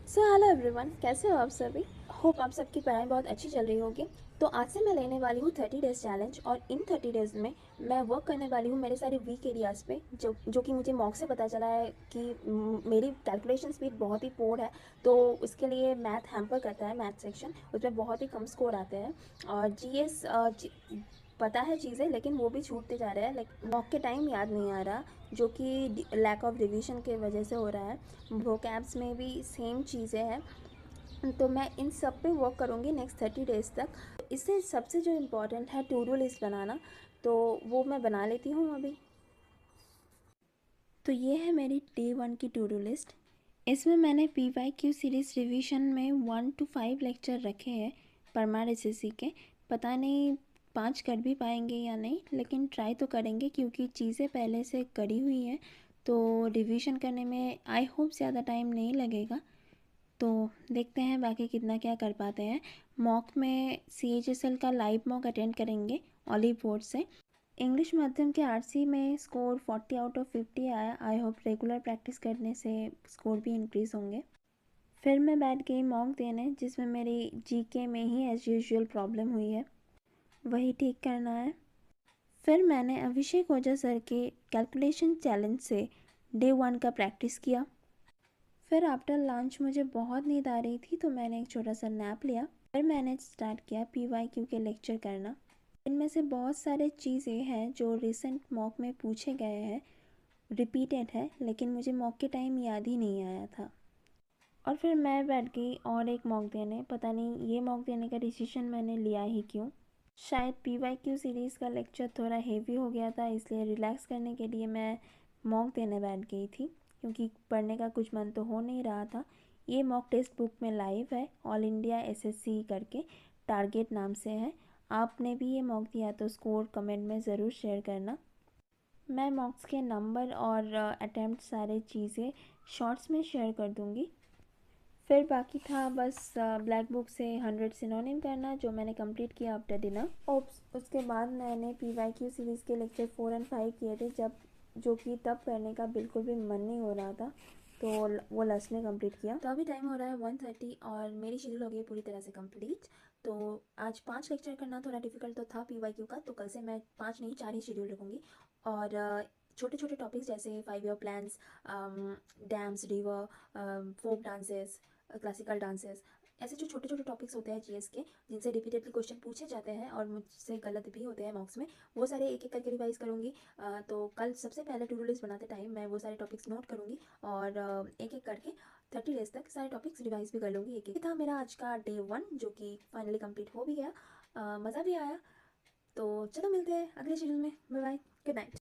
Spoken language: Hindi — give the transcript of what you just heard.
सो हेलो एवरीवन, कैसे हो आप सभी। होप आप सबकी पढ़ाई बहुत अच्छी चल रही होगी। तो आज से मैं लेने वाली हूँ 30 डेज़ चैलेंज, और इन 30 डेज़ में मैं वर्क करने वाली हूँ मेरे सारे वीक एरियाज़ पे, जो कि मुझे मॉक से पता चला है कि मेरी कैलकुलेशन स्पीड बहुत ही पोर है। तो उसके लिए मैथ हैम्पर करता है, मैथ सेक्शन उसमें बहुत ही कम स्कोर आते हैं। और जीएस पता है चीज़ें, लेकिन वो भी छूटते जा रहे हैं। लाइक मॉक के टाइम याद नहीं आ रहा, जो कि लैक ऑफ रिविजन के वजह से हो रहा है। वोकैब्स में भी सेम चीज़ें हैं। तो मैं इन सब पे वर्क करूँगी नेक्स्ट 30 डेज़ तक। इससे सबसे जो इम्पोर्टेंट है टू डू लिस्ट बनाना, तो वो मैं बना लेती हूँ अभी। तो ये है मेरी डे 1 की टू डू लिस्ट। इसमें मैंने PYQ सीरीज़ रिवीजन में 1 to 5 लेक्चर रखे हैं परमार SSC के। पता नहीं 5 कर भी पाएंगे या नहीं, लेकिन ट्राई तो करेंगे क्योंकि चीज़ें पहले से करी हुई हैं। तो रिवीजन करने में आई होप ज़्यादा टाइम नहीं लगेगा। तो देखते हैं बाकी कितना क्या कर पाते हैं। मॉक में CHSL का लाइव मॉक अटेंड करेंगे ऑलिव बोर्ड से। इंग्लिश माध्यम के RC में स्कोर 40 out of 50 आया। आई होप रेगुलर प्रैक्टिस करने से स्कोर भी इंक्रीज़ होंगे। फिर मैं बैठ गई मॉक देने, जिसमें मेरी GK में ही एज़ यूजुअल प्रॉब्लम हुई है, वही ठीक करना है। फिर मैंने अभिषेक ओझा सर के कैलकुलेशन चैलेंज से डे 1 का प्रैक्टिस किया। फिर आफ्टर लंच मुझे बहुत नींद आ रही थी, तो मैंने एक छोटा सा नैप लिया। फिर मैंने स्टार्ट किया PYQ के लेक्चर करना। इनमें से बहुत सारे चीज़ें हैं जो रिसेंट मॉक में पूछे गए हैं, रिपीटेड है, लेकिन मुझे मॉक के टाइम याद ही नहीं आया था। और फिर मैं बैठ गई और एक मॉक देने। पता नहीं ये मॉक देने का डिसीजन मैंने लिया ही क्यों। शायद PYQ सीरीज़ का लेक्चर थोड़ा हेवी हो गया था, इसलिए रिलैक्स करने के लिए मैं मॉक देने बैठ गई थी, क्योंकि पढ़ने का कुछ मन तो हो नहीं रहा था। ये मॉक टेक्स्ट बुक में लाइव है, ऑल इंडिया SSC करके टारगेट नाम से है। आपने भी ये मॉक दिया तो स्कोर कमेंट में ज़रूर शेयर करना। मैं मॉक्स के नंबर और अटैम्प्ट सारे चीज़ें शॉर्ट्स में शेयर कर दूँगी। फिर बाकी था बस ब्लैक बुक से 100 सिनोनिम करना, जो मैंने कंप्लीट किया आफ्टर डिनर। और उसके बाद मैंने PYQ सीरीज़ के लेक्चर 4 और 5 किए थे, जो कि तब करने का बिल्कुल भी मन नहीं हो रहा था, तो वो लास्ट में कंप्लीट किया। तो अभी टाइम हो रहा है 1:30 और मेरी शेड्यूल हो गई पूरी तरह से कंप्लीट। तो आज 5 लेक्चर करना थोड़ा डिफिकल्ट तो था PYQ का, तो कल से मैं 5 नहीं 4 ही शेड्यूल रखूँगी। और छोटे छोटे टॉपिक्स जैसे 5 year plans, dams, river, folk dances, classical dances, ऐसे जो छोटे छोटे टॉपिक्स होते हैं GS के, जिनसे रिपीटेडली क्वेश्चन पूछे जाते हैं और मुझसे गलत भी होते हैं मॉक्स में, वो सारे एक एक करके रिवाइज करूँगी। तो कल सबसे पहले टू डू लिस्ट बनाते टाइम मैं वो सारे टॉपिक्स नोट करूँगी, और एक एक करके 30 डेज तक सारे टॉपिक्स रिवाइज भी कर लूँगी। एक एक था मेरा आज का डे 1, जो कि फाइनली कंप्लीट हो भी गया। मज़ा भी आया। तो चलो मिलते हैं अगले शेड्यूल में। Bye bye, good night.